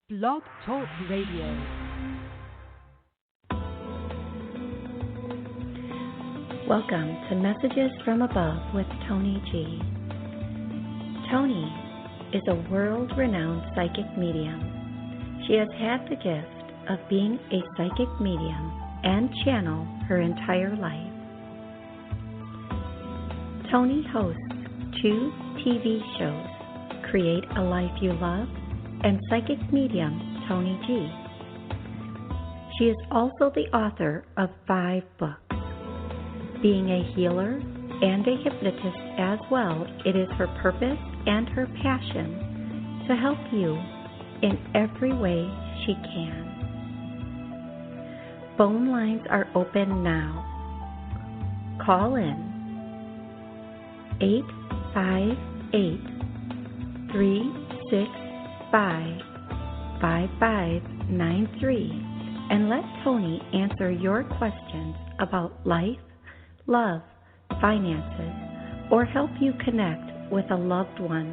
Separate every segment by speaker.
Speaker 1: Blog Talk Radio.
Speaker 2: Welcome to Messages from Above with Toni G. Toni is a world-renowned psychic medium. She has had the gift of being a psychic medium and channel her entire life. Toni hosts 2 TV shows, Create a Life You Love and Psychic Medium Toni G. She is also the author of 5 books. Being a healer and a hypnotist as well, it is her purpose and her passion to help you in every way she can. Phone lines are open now. Call in 858-365-5593 and let Toni answer your questions about life, love, finances, or help you connect with a loved one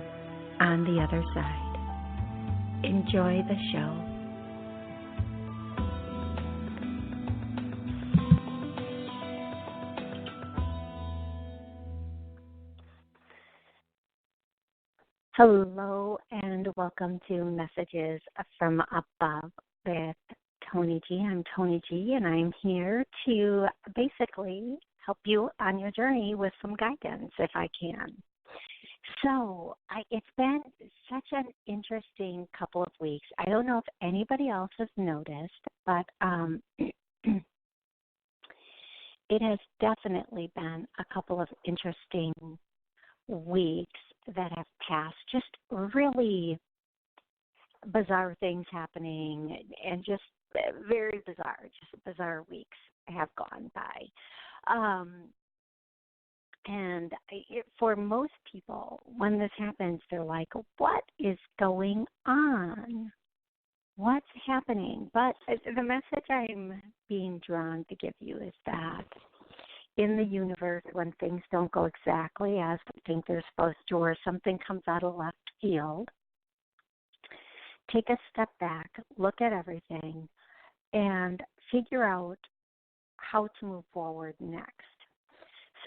Speaker 2: on the other side. Enjoy the show. Hello and welcome to Messages from Above with Toni G. I'm Toni G and I'm here to basically help you on your journey with some guidance if I can. So it's been such an interesting couple of weeks. I don't know if anybody else has noticed, but it has definitely been a couple of interesting weeks that have passed. Just really bizarre things happening and just very bizarre weeks have gone by. For most people, when this happens, they're like, what is going on? What's happening? But the message I'm being drawn to give you is that in the universe, when things don't go exactly as we think they're supposed to, or something comes out of left field, take a step back, look at everything, and figure out how to move forward next.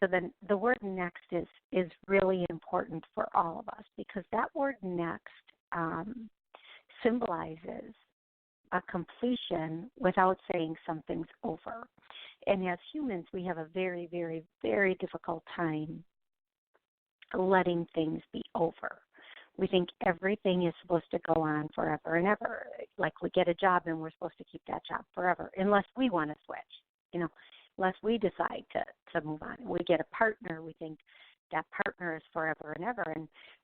Speaker 2: So then the word next is really important for all of us because that word next symbolizes a completion without saying something's over. And as humans, we have a very, very, very difficult time letting things be over. We think everything is supposed to go on forever and ever. Like we get a job and we're supposed to keep that job forever, unless we want to switch, unless we decide to move on. We get a partner, we think that partner is forever and ever.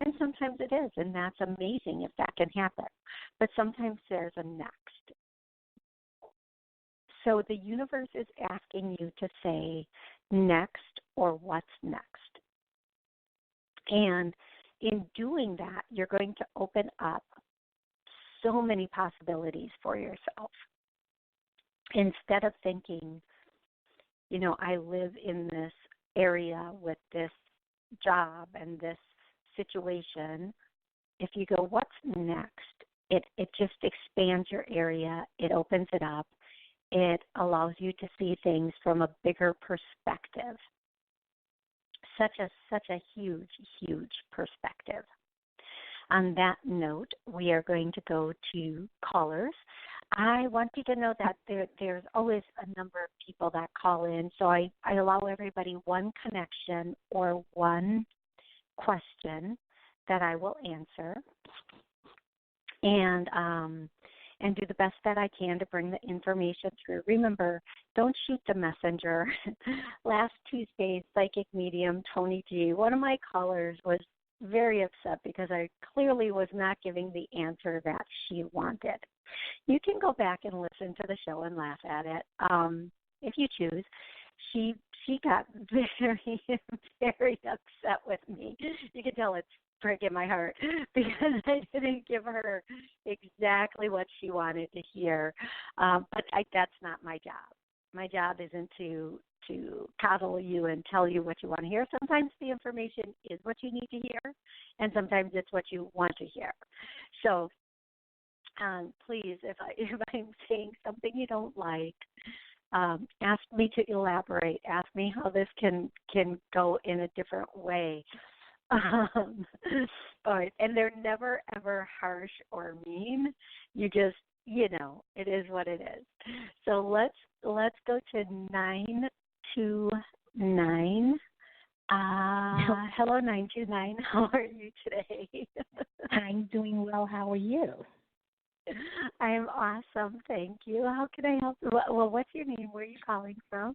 Speaker 2: And sometimes it is, and that's amazing if that can happen. But sometimes there's a next. So the universe is asking you to say next or what's next. And in doing that, you're going to open up so many possibilities for yourself. Instead of thinking, I live in this area with this job and this situation, if you go, what's next? It just expands your area. It opens it up. It allows you to see things from a bigger perspective. Such a huge, huge perspective. On that note, we are going to go to callers. I want you to know that there's always a number of people that call in, so I allow everybody one connection or one question that I will answer, and do the best that I can to bring the information through. Remember, don't shoot the messenger. Last Tuesday's psychic medium, Toni G, one of my callers was very upset because I clearly was not giving the answer that she wanted. You can go back and listen to the show and laugh at it if you choose. She got very, very upset with me. You can tell it's breaking my heart because I didn't give her exactly what she wanted to hear. But that's not my job. My job isn't to coddle you and tell you what you want to hear. Sometimes the information is what you need to hear, and sometimes it's what you want to hear. So And please, if I'm saying something you don't like, ask me to elaborate. Ask me how this can go in a different way. Um, and they're never ever harsh or mean. You just, it is what it is. So let's go to 929. Hello, 929. How are you today?
Speaker 3: I'm doing well. How are you?
Speaker 2: I'm awesome. Thank you. How can I help you? Well, what's your name? Where are you calling from?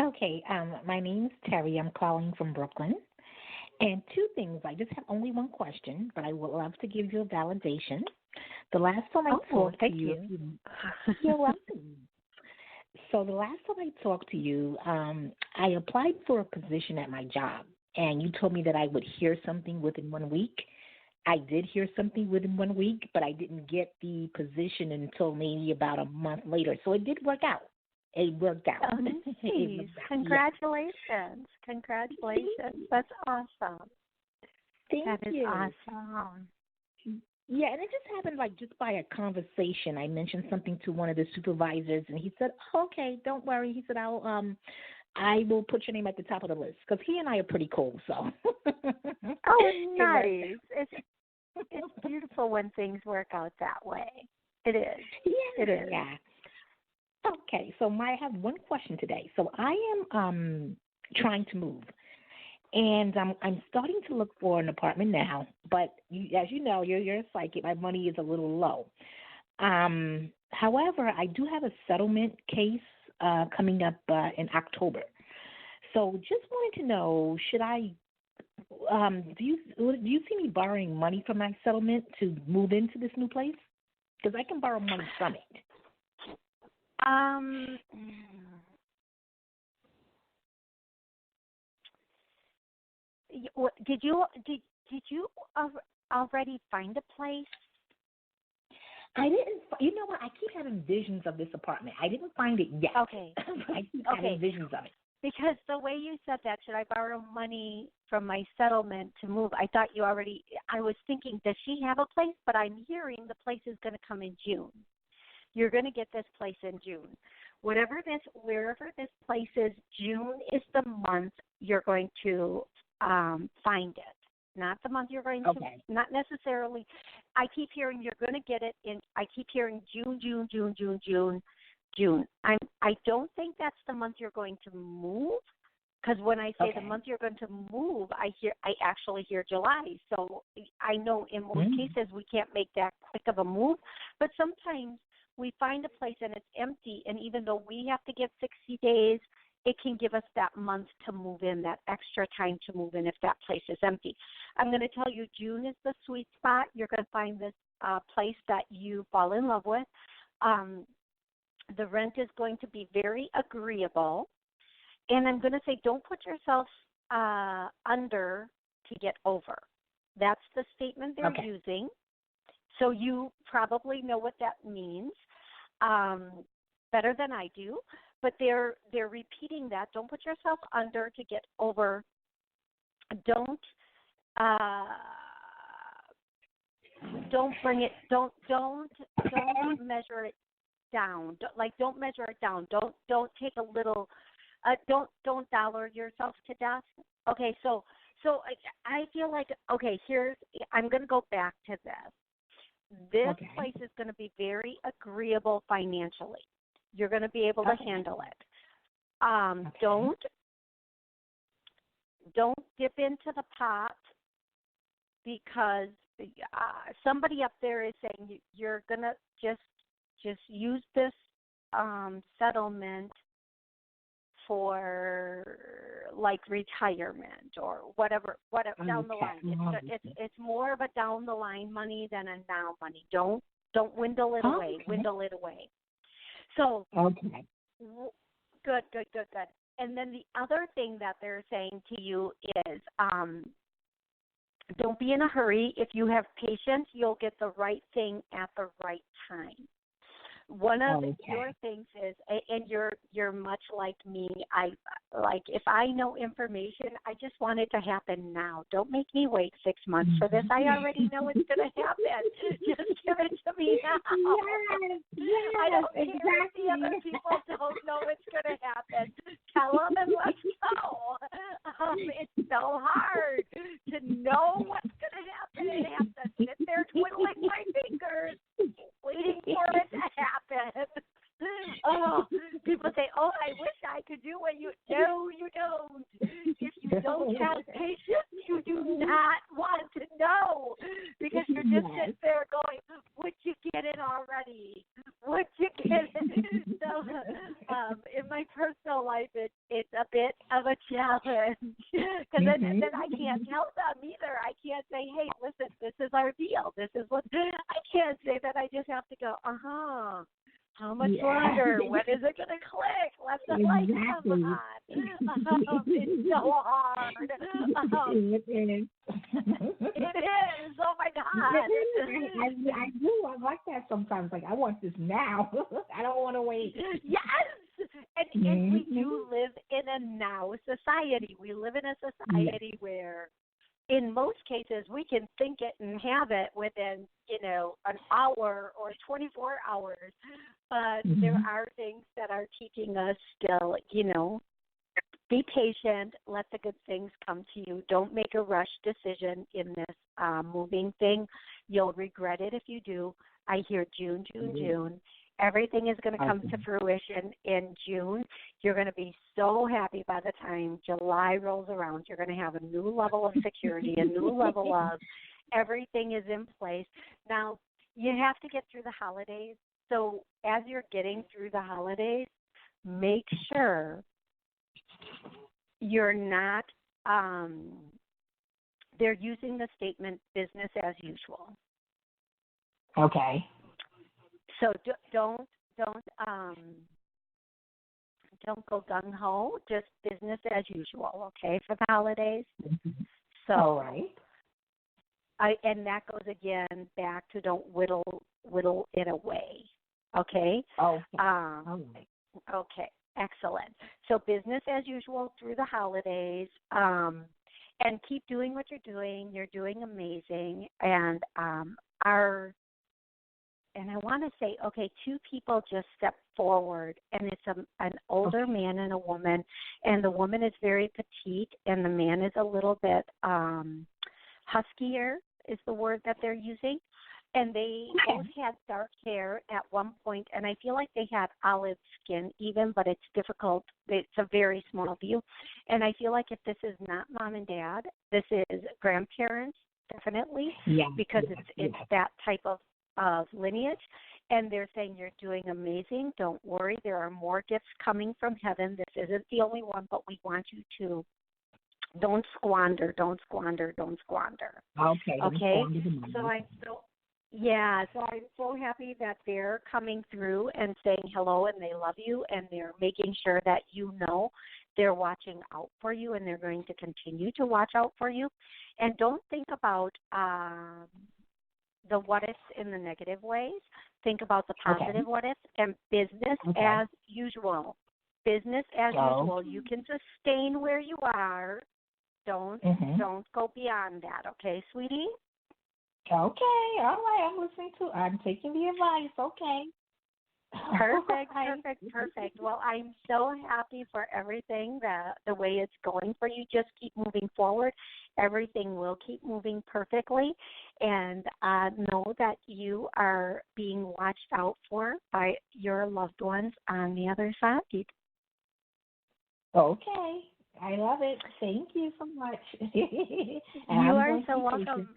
Speaker 3: Okay, my name's Terry. I'm calling from Brooklyn. And two things. I just have only one question, but I would love to give you a validation. The last time I talked to you, you're welcome. So the last time I talked to you, I applied for a position at my job, and you told me that I would hear something within 1 week. I did hear something within 1 week, but I didn't get the position until maybe about a month later. So it did work out. It worked out.
Speaker 2: Oh, geez. Congratulations. Yeah. Congratulations. That's awesome.
Speaker 3: That
Speaker 2: is awesome.
Speaker 3: Yeah, and it just happened just by a conversation. I mentioned something to one of the supervisors, and he said, "Okay, don't worry." He said, I will put your name at the top of the list," because he and I are pretty cool. So.
Speaker 2: Oh, nice. It's beautiful when things work out that way. It is.
Speaker 3: Yeah.
Speaker 2: It is.
Speaker 3: Yeah. Okay, so I have one question today. So I am trying to move, and I'm starting to look for an apartment now. But as you know, you're a psychic. My money is a little low. However, I do have a settlement case coming up in October. So just wanted to know, should I? Do you see me borrowing money from my settlement to move into this new place? Because I can borrow money from it.
Speaker 2: Did you already find a place?
Speaker 3: I didn't. You know what? I keep having visions of this apartment. I didn't find it yet.
Speaker 2: Okay.
Speaker 3: I keep having visions of it.
Speaker 2: Because the way you said that, should I borrow money from my settlement to move? I thought you already. I was thinking, does she have a place? But I'm hearing the place is going to come in June. You're going to get this place in June. Wherever this place is, June is the month you're going to find it. Not the month you're going to, not necessarily. I keep hearing you're going to get it in, I keep hearing June. I don't think that's the month you're going to move, because when I say the month you're going to move, I actually hear July. So I know in most cases we can't make that quick of a move, but sometimes we find a place and it's empty, and even though we have to get 60 days, it can give us that month to move in, that extra time to move in if that place is empty. I'm going to tell you, June is the sweet spot. You're going to find this place that you fall in love with. The rent is going to be very agreeable. And I'm going to say, don't put yourself under to get over. That's the statement they're using. So you probably know what that means better than I do. But they're repeating that. Don't put yourself under to get over. Don't bring it. Don't measure it down. Don't measure it down. Don't take a little. Don't dollar yourself to death. Okay, so I feel like I'm going to go back to this. This place is going to be very agreeable financially. You're going to be able to handle it. Don't dip into the pot, because somebody up there is saying you're going to just use this settlement for retirement or whatever down the line. It's more of a down the line money than a now money. Don't dwindle it away. Dwindle it away. So good. And then the other thing that they're saying to you is don't be in a hurry. If you have patience, you'll get the right thing at the right time. One of your things is, and you're much like me. If I know information, I just want it to happen now. Don't make me wait 6 months for this. I already know it's going to happen. Just give it to me
Speaker 3: Yes,
Speaker 2: I don't care
Speaker 3: exactly.
Speaker 2: if the other people don't know it's going to happen. Tell them and let's go. It's so hard to know what's going to happen and have to sit there twiddling my fingers, waiting for it to happen. Oh, people say, "Oh, I wish I could do what you." No, you don't. If you don't have patience, you do not want to know because you're just sitting there going, "Would you get it already? Would you get it?" So, in my personal life, it's a bit of a challenge because then I can't tell them either. I can't say, "Hey, listen, this is our deal. This is what." I can't say that. I just have to go, How much longer? When is it going to click? Let the light come on. It's so hard.
Speaker 3: It is.
Speaker 2: It is. Oh, my God.
Speaker 3: I do. I like that sometimes. Like, I want this now. I don't want to wait.
Speaker 2: Yes. And we do live in a now society. We live in a society where in most cases, we can think it and have it within, an hour or 24 hours. But there are things that are teaching us still, be patient. Let the good things come to you. Don't make a rush decision in this moving thing. You'll regret it if you do. I hear June. Everything is going to come to fruition in June. You're going to be so happy by the time July rolls around. You're going to have a new level of security, a new level of everything is in place. Now, you have to get through the holidays. So as you're getting through the holidays, make sure you're not they're using the statement business as usual.
Speaker 3: Okay.
Speaker 2: So don't go gung ho. Just business as usual, okay, for the holidays. So,
Speaker 3: all right.
Speaker 2: And that goes again back to don't whittle it away, okay?
Speaker 3: Oh. All right.
Speaker 2: Okay, excellent. So business as usual through the holidays, and keep doing what you're doing. You're doing amazing, and And I want to say, okay, two people just stepped forward, and it's an older man and a woman, and the woman is very petite, and the man is a little bit huskier is the word that they're using. And they both had dark hair at one point, and I feel like they had olive skin even, but it's difficult. It's a very small view. And I feel like if this is not mom and dad, this is grandparents, definitely, because it's that type of lineage, and they're saying you're doing amazing. Don't worry, there are more gifts coming from heaven. This isn't the only one, but we want you to don't squander.
Speaker 3: Okay.
Speaker 2: So I'm so happy that they're coming through and saying hello, and they love you, and they're making sure that they're watching out for you, and they're going to continue to watch out for you. And don't think about the what ifs in the negative ways. Think about the positive what ifs and business as usual. Business as usual. You can sustain where you are. Don't go beyond that, okay, sweetie?
Speaker 3: Okay, all right. I'm taking the advice. Okay.
Speaker 2: Perfect. Well, I'm so happy for everything, the way it's going for you. Just keep moving forward. Everything will keep moving perfectly. And know that you are being watched out for by your loved ones on the other side.
Speaker 3: Okay. I love it. Thank you so much.
Speaker 2: You are so welcome.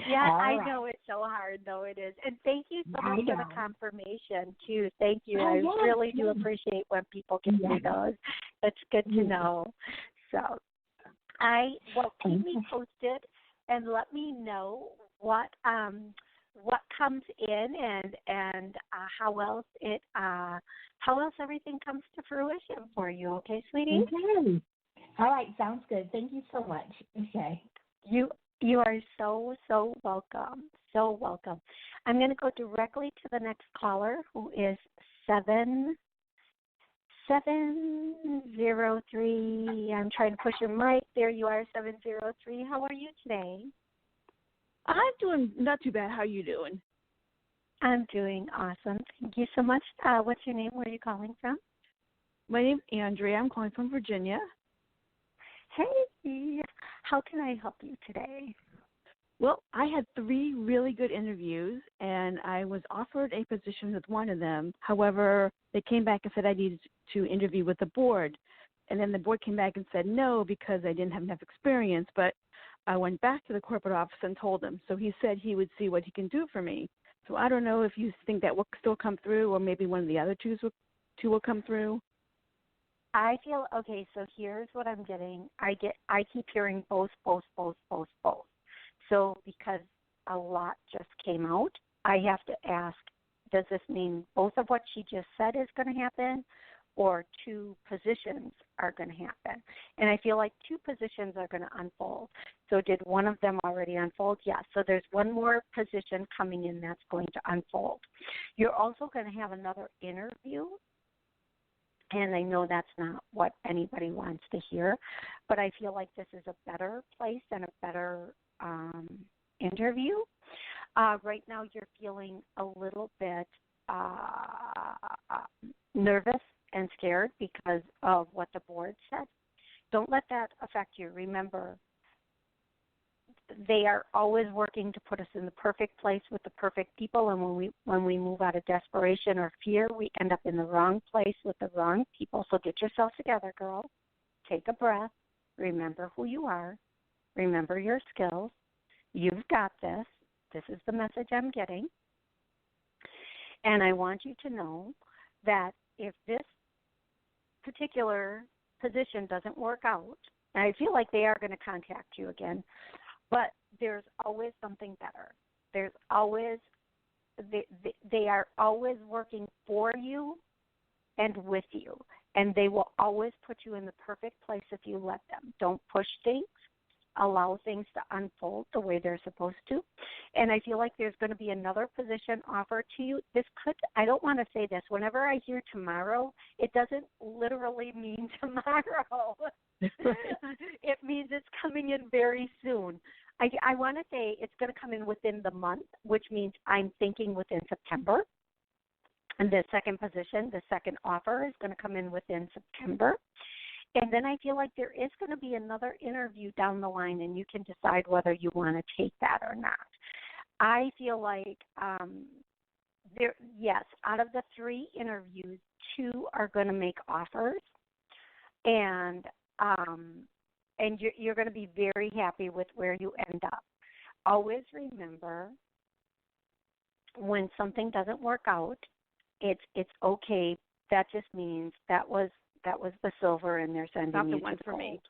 Speaker 2: Yeah,
Speaker 3: right.
Speaker 2: I know it's so hard, though it is. And thank you so much for the confirmation, too. Thank you. I really do appreciate when people give me those. It's good to know. So, keep me posted and let me know what comes in and how else everything comes to fruition for you. Okay, sweetie?
Speaker 3: Okay. All right, sounds good. Thank you so much. Okay.
Speaker 2: You are so welcome. So welcome. I'm going to go directly to the next caller, who is 703. I'm trying to push your mic. There you are, 703. How are you today?
Speaker 4: I'm doing not too bad. How are you doing?
Speaker 2: I'm doing awesome. Thank you so much. What's your name? Where are you calling from?
Speaker 4: My name's Andrea. I'm calling from Virginia.
Speaker 2: Hey, how can I help you today?
Speaker 4: Well, I had 3 really good interviews, and I was offered a position with one of them. However, they came back and said I needed to interview with the board. And then the board came back and said no because I didn't have enough experience. But I went back to the corporate office and told him. So he said he would see what he can do for me. So I don't know if you think that will still come through, or maybe one of the other two will come through.
Speaker 2: I feel okay. So here's what I'm getting. I keep hearing both. So because a lot just came out, I have to ask, does this mean both of what she just said is going to happen, or 2 positions are going to happen? And I feel like 2 positions are going to unfold. So did one of them already unfold? Yes. So there's one more position coming in that's going to unfold. You're also going to have another interview. And I know that's not what anybody wants to hear, but I feel like this is a better place and a better interview. Right now you're feeling a little bit nervous and scared because of what the board said. Don't let that affect you. Remember, they are always working to put us in the perfect place with the perfect people, and when we move out of desperation or fear, we end up in the wrong place with the wrong people. So get yourself together, girl. Take a breath. Remember who you are. Remember your skills. You've got this. This is the message I'm getting. And I want you to know that if this particular position doesn't work out, and I feel like they are going to contact you again, but there's always something better. There's always, they are always working for you and with you, and they will always put you in the perfect place if you let them. Don't push things. Allow things to unfold the way they're supposed to. And I feel like there's going to be another position offered to you. This could, I don't want to say this, whenever I hear tomorrow, it doesn't literally mean tomorrow. It means it's coming in very soon. I want to say it's going to come in within the month, which means I'm thinking within September. And the second position, the second offer is going to come in within September. And then I feel like there is going to be another interview down the line, and you can decide whether you want to take that or not. I feel like, yes, out of the 3 interviews, 2 are going to make offers, and you're going to be very happy with where you end up. Always remember, when something doesn't work out, it's okay. That just means that was the silver, and they're sending you to the gold. Me.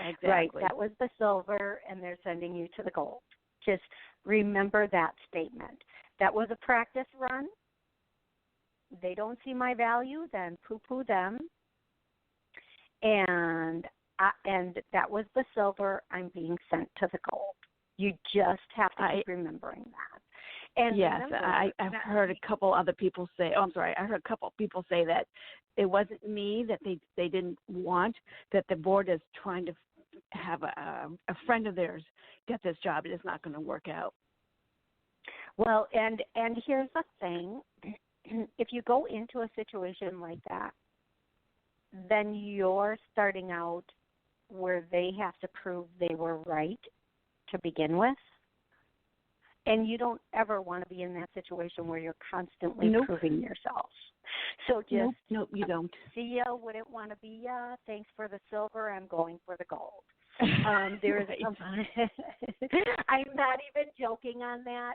Speaker 4: Exactly.
Speaker 2: Right, that was the silver, and they're sending you to the gold. Just remember that statement. That was a practice run. They don't see my value, then poo-poo them. And that was the silver. I'm being sent to the gold. You just have to keep remembering that. And
Speaker 4: yes,
Speaker 2: remember,
Speaker 4: I've heard a couple other people say. I heard a couple people say that it wasn't me that they didn't want, that the board is trying to have a friend of theirs get this job. It is not going to work out.
Speaker 2: Well, and here's the thing: if you go into a situation like that, then you're starting out where they have to prove they were right to begin with. And you don't ever want to be in that situation where you're constantly proving yourself. So just,
Speaker 4: nope, you don't.
Speaker 2: See ya, wouldn't want to be ya. Thanks for the silver. I'm going for the gold. There is, I'm not even joking on that.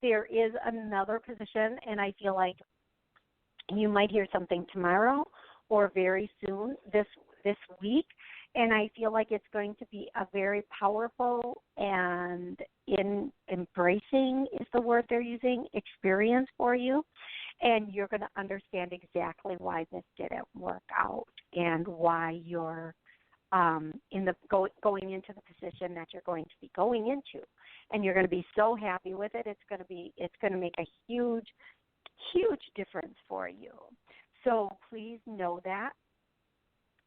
Speaker 2: There is another position, and I feel like you might hear something tomorrow or very soon this week. And I feel like it's going to be a very powerful and embracing is the word they're using, experience for you. And you're going to understand exactly why this didn't work out and why you're going into the position that you're going to be going into. And you're going to be so happy with it. It's going to make a huge, huge difference for you. So please know that.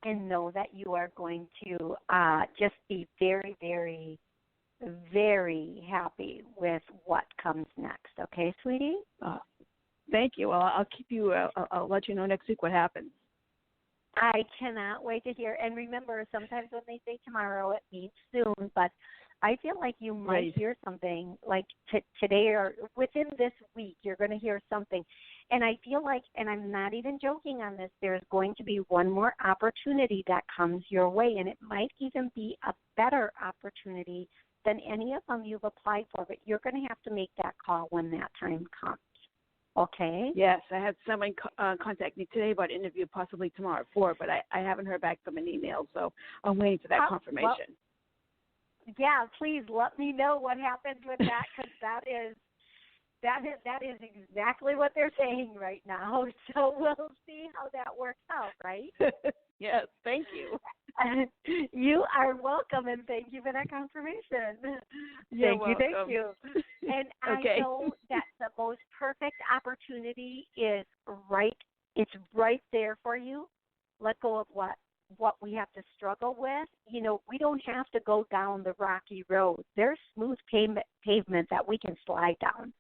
Speaker 2: And know that you are going to just be very, very very happy with what comes next. Okay, sweetie?
Speaker 4: Thank you. Well, I'll keep you. I'll let you know next week what happens.
Speaker 2: I cannot wait to hear. And remember, sometimes when they say tomorrow, it means soon. But I feel like you might hear something like today or within this week. You're going to hear something. And I feel like, and I'm not even joking on this, there's going to be one more opportunity that comes your way. And it might even be a better opportunity than any of them you've applied for. But you're going to have to make that call when that time comes. Okay.
Speaker 4: Yes, I had someone contact me today about interview possibly tomorrow at 4, but I haven't heard back from an email, so I'm waiting for that confirmation.
Speaker 2: Well, yeah, please let me know what happened with that, because that is exactly what they're saying right now. So we'll see how that works out, right?
Speaker 4: Yes, thank you.
Speaker 2: You are welcome, and thank you for that confirmation.
Speaker 4: Thank
Speaker 2: you. And I know that the most perfect opportunity is it's right there for you. Let go of what we have to struggle with. You know, we don't have to go down the rocky road. There's smooth pavement that we can slide down.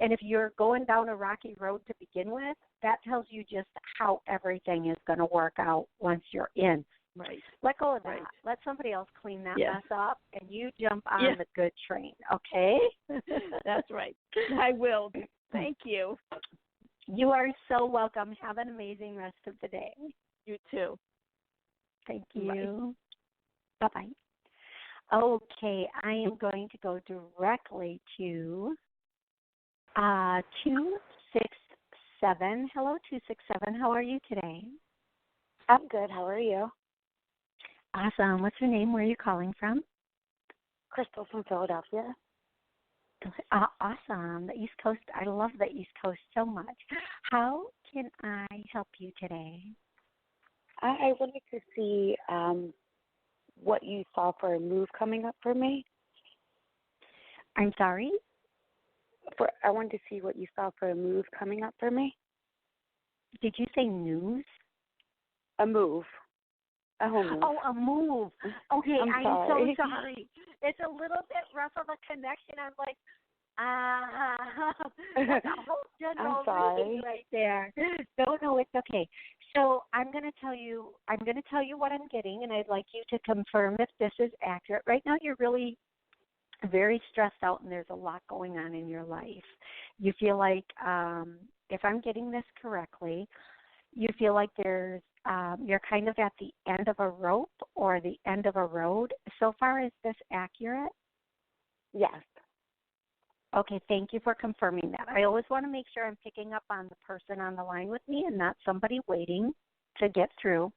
Speaker 2: And if you're going down a rocky road to begin with, that tells you just how everything is going to work out once you're in.
Speaker 4: Right.
Speaker 2: Let go of that. Right. Let somebody else clean that mess up, and you jump on the good train, okay?
Speaker 4: That's right. I will. Thank you.
Speaker 2: You are so welcome. Have an amazing rest of the day.
Speaker 4: You too.
Speaker 2: Thank you. Bye-bye. Okay, I am going to go directly to 267. Hello, 267. How are you today?
Speaker 5: I'm good. How are you?
Speaker 2: Awesome. What's your name? Where are you calling from?
Speaker 5: Crystal from Philadelphia.
Speaker 2: Awesome. The East Coast. I love the East Coast so much. How can I help you today?
Speaker 5: I wanted to see what you saw for a move coming up for me.
Speaker 2: I'm sorry?
Speaker 5: I wanted to see what you saw for a move coming up for me.
Speaker 2: Did you say news?
Speaker 5: A move. A home move.
Speaker 2: Oh, a move. Okay, I'm so
Speaker 5: sorry.
Speaker 2: sorry. It's a little bit rough of a connection. I'm like, that's a whole general reading right there. No, it's okay. So I'm going to tell you what I'm getting, and I'd like you to confirm if this is accurate. Right now, you're really very stressed out, and there's a lot going on in your life. You feel like, if I'm getting this correctly, you feel like you're kind of at the end of a rope or the end of a road. So far, is this accurate?
Speaker 5: Yes.
Speaker 2: Okay, thank you for confirming that. I always want to make sure I'm picking up on the person on the line with me and not somebody waiting to get through.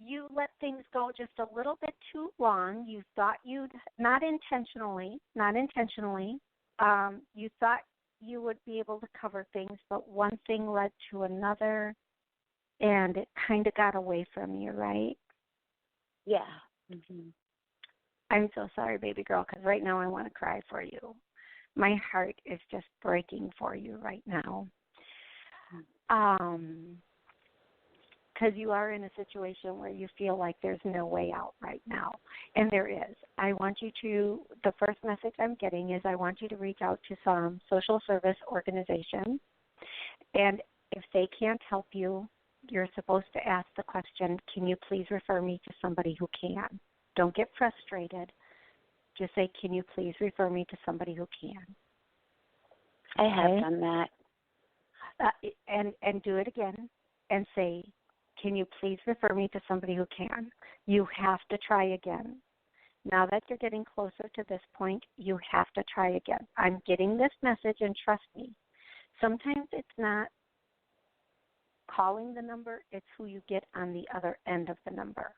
Speaker 2: You let things go just a little bit too long. You thought you'd, not intentionally, you thought you would be able to cover things, but one thing led to another, and it kind of got away from you, right?
Speaker 5: Yeah. Mm-hmm.
Speaker 2: I'm so sorry, baby girl, because right now I want to cry for you. My heart is just breaking for you right now. Because you are in a situation where you feel like there's no way out right now. And there is. The first message I'm getting is I want you to reach out to some social service organizations. And if they can't help you, you're supposed to ask the question, can you please refer me to somebody who can? Don't get frustrated. Just say, can you please refer me to somebody who can?
Speaker 5: I have done that.
Speaker 2: And do it again and say, can you please refer me to somebody who can? You have to try again. Now that you're getting closer to this point, you have to try again. I'm getting this message, and trust me, sometimes it's not calling the number, it's who you get on the other end of the number.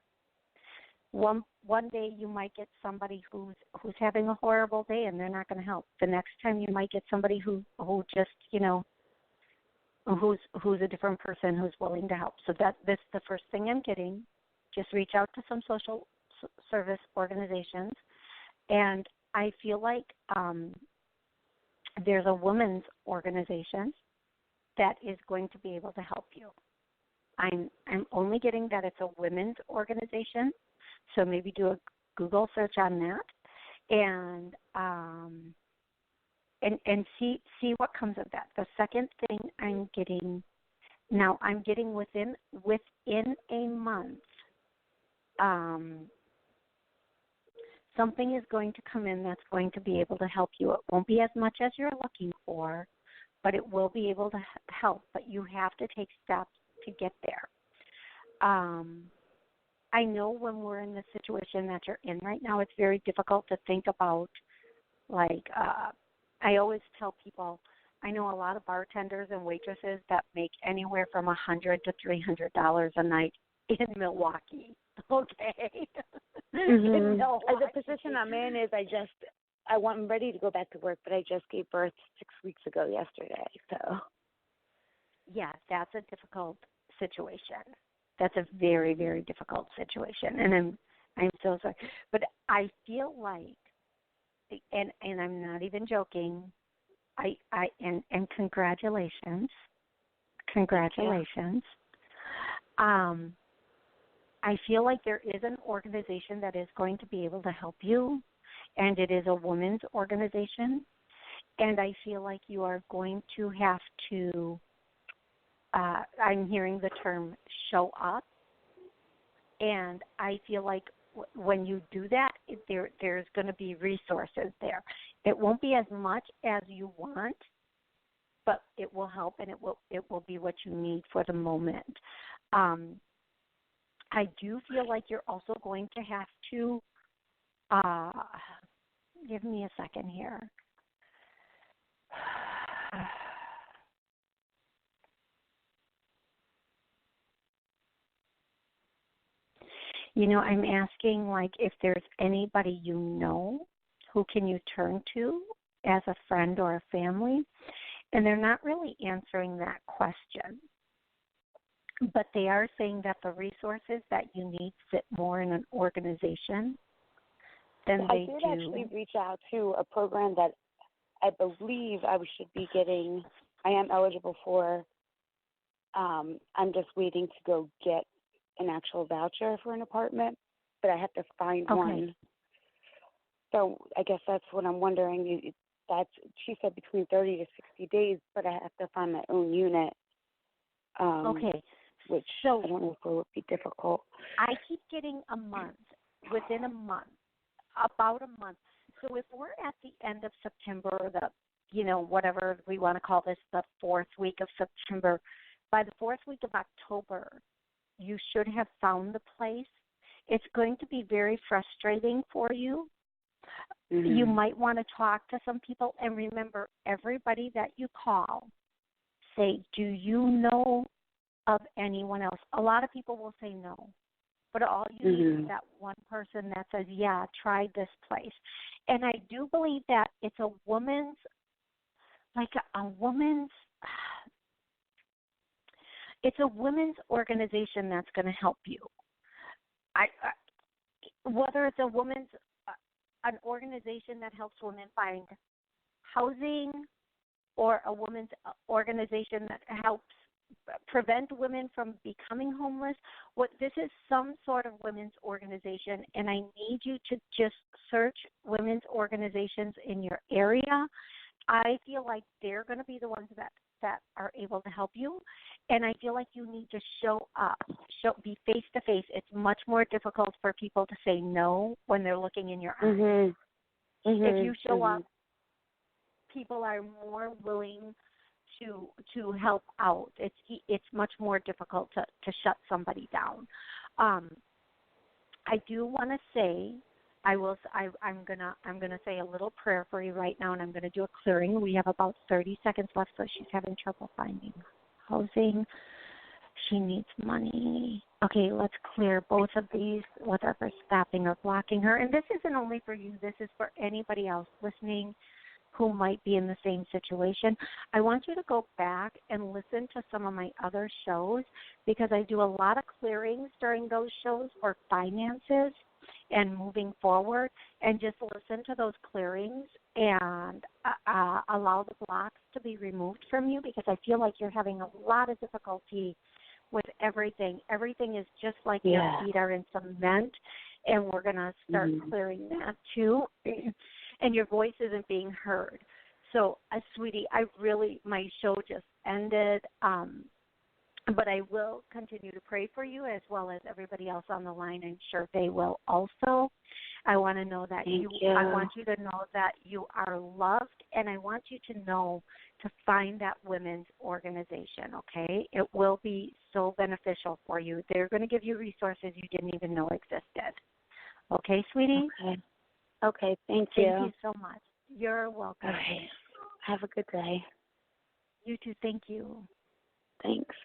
Speaker 2: One day you might get somebody who's having a horrible day and they're not going to help. The next time you might get somebody who just, who's a different person who's willing to help. So this is the first thing I'm getting. Just reach out to some social service organizations. And I feel like there's a women's organization that is going to be able to help you. I'm only getting that it's a women's organization. So maybe do Google search on that, and see what comes of that. The second thing I'm getting within a month, something is going to come in that's going to be able to help you. It won't be as much as you're looking for, but it will be able to help. But you have to take steps to get there. I know when we're in the situation that you're in right now, it's very difficult to think about, like, I always tell people, I know a lot of bartenders and waitresses that make anywhere from $100 to $300 a night in Milwaukee. Okay.
Speaker 5: Mm-hmm.
Speaker 2: In Milwaukee.
Speaker 5: The position I'm in is I'm ready to go back to work, but I just gave birth 6 weeks ago yesterday. So.
Speaker 2: Yeah, that's a difficult situation. That's a very, very difficult situation, and I'm so sorry. But I feel like, and I'm not even joking. And congratulations. I feel like there is an organization that is going to be able to help you, and it is a women's organization. And I feel like you are going to have to, I'm hearing the term show up, and I feel like when you do that, there's going to be resources there. It won't be as much as you want, but it will help, and it will be what you need for the moment. I do feel like you're also going to have to, give me a second here. You know, I'm asking, like, if there's anybody you know who can you turn to as a friend or a family, and they're not really answering that question. But they are saying that the resources that you need fit more in an organization than they do.
Speaker 5: I did actually reach out to a program that I believe I should be getting. I am eligible for. I'm just waiting to go get an actual voucher for an apartment, but I have to find one. So I guess that's what I'm wondering. She said between 30 to 60 days, but I have to find my own unit. Which I don't know if it would be difficult.
Speaker 2: I keep getting a month, within a month, about a month. So if we're at the end of September, whatever we want to call this, the fourth week of September, by the fourth week of October, you should have found the place. It's going to be very frustrating for you. Mm-hmm. You might want to talk to some people, and remember, everybody that you call, say, do you know of anyone else? A lot of people will say no, but all you need is that one person that says, yeah, try this place. And I do believe that it's a woman's it's a women's organization that's going to help you. Whether it's an organization that helps women find housing, or a women's organization that helps prevent women from becoming homeless. This is some sort of women's organization, and I need you to just search women's organizations in your area. I feel like they're going to be the ones that are able to help you, and I feel like you need to show up, be face to face. It's much more difficult for people to say no when they're looking in your eyes. If you show up, people are more willing to help out. It's much more difficult to shut somebody down. I do want to say, I'm gonna say a little prayer for you right now, and I'm gonna do a clearing. We have about 30 seconds left, so she's having trouble finding housing. She needs money. Okay, let's clear both of these, whatever's stopping or blocking her. And this isn't only for you. This is for anybody else listening who might be in the same situation. I want you to go back and listen to some of my other shows, because I do a lot of clearings during those shows for finances and moving forward, and just listen to those clearings and allow the blocks to be removed from you, because I feel like you're having a lot of difficulty with everything. Everything is just like your feet are in cement, and we're going to start clearing that too. And your voice isn't being heard. So, sweetie, my show just ended, but I will continue to pray for you as well as everybody else on the line. I'm sure they will also. I want to know that I want you to know that you are loved, and I want you to know to find that women's organization, okay? It will be so beneficial for you. They're going to give you resources you didn't even know existed. Okay, sweetie?
Speaker 5: Okay, thank you.
Speaker 2: Thank you so much. You're welcome.
Speaker 5: Okay. Have a good day.
Speaker 2: You too. Thank you.
Speaker 5: Thanks.